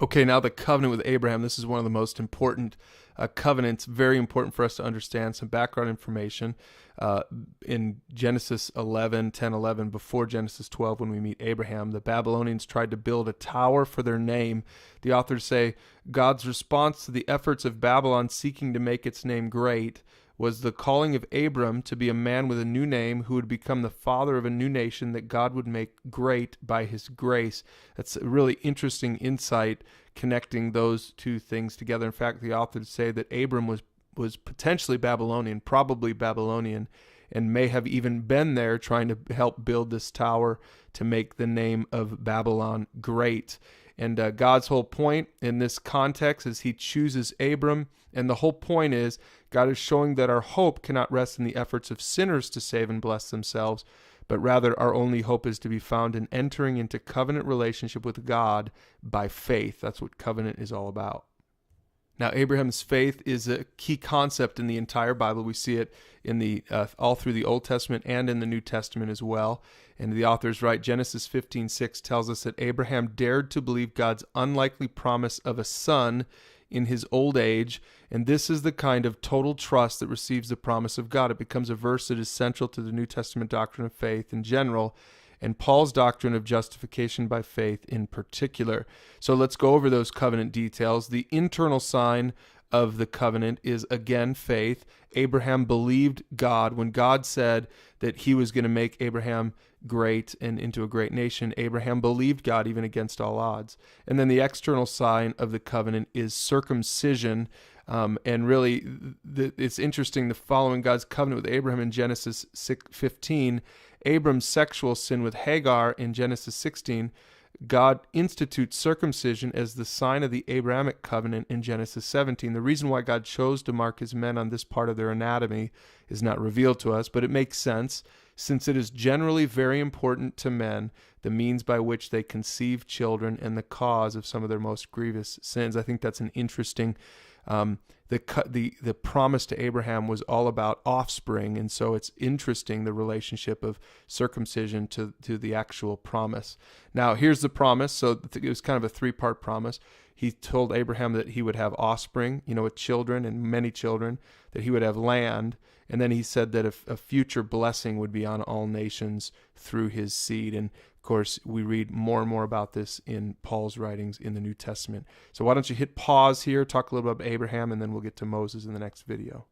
Okay, now the covenant with Abraham. This is one of the most important covenants, very important for us to understand. Some background information. In Genesis 11, 10, 11, before Genesis 12, when we meet Abraham, the Babylonians tried to build a tower for their name. The authors say God's response to the efforts of Babylon seeking to make its name great was the calling of Abram to be a man with a new name who would become the father of a new nation that God would make great by his grace. That's a really interesting insight connecting those two things together. In fact, the authors say that Abram was potentially Babylonian, probably Babylonian, and may have even been there trying to help build this tower to make the name of Babylon great. And God's whole point in this context is he chooses Abram. And the whole point is God is showing that our hope cannot rest in the efforts of sinners to save and bless themselves, but rather our only hope is to be found in entering into covenant relationship with God by faith. That's what covenant is all about. Now, Abraham's faith is a key concept in the entire Bible. We see it in the all through the Old Testament and in the New Testament as well. And the authors write, Genesis 15:6 tells us that Abraham dared to believe God's unlikely promise of a son in his old age, and this is the kind of total trust that receives the promise of God. It becomes a verse that is central to the New Testament doctrine of faith in general, and Paul's doctrine of justification by faith in particular. So let's go over those covenant details. The internal sign of the covenant is, again, faith. Abraham believed God. When God said that he was going to make Abraham great and into a great nation, Abraham believed God even against all odds. And then the external sign of the covenant is circumcision. And really, it's interesting, the following God's covenant with Abraham in Genesis 15, Abram's sexual sin with Hagar in Genesis 16, God institutes circumcision as the sign of the Abrahamic covenant in Genesis 17. The reason why God chose to mark his men on this part of their anatomy is not revealed to us, but it makes sense since it is generally very important to men, the means by which they conceive children and the cause of some of their most grievous sins. I think that's an interesting the promise to Abraham was all about offspring, and so it's interesting the relationship of circumcision to the actual promise. Now, here's the promise. So it was kind of a three-part promise. He told Abraham that he would have offspring, with children and many children, that he would have land, and then he said that a future blessing would be on all nations through his seed. And of course, we read more and more about this in Paul's writings in the New Testament. So why don't you hit pause here, talk a little bit about Abraham, and then we'll get to Moses in the next video.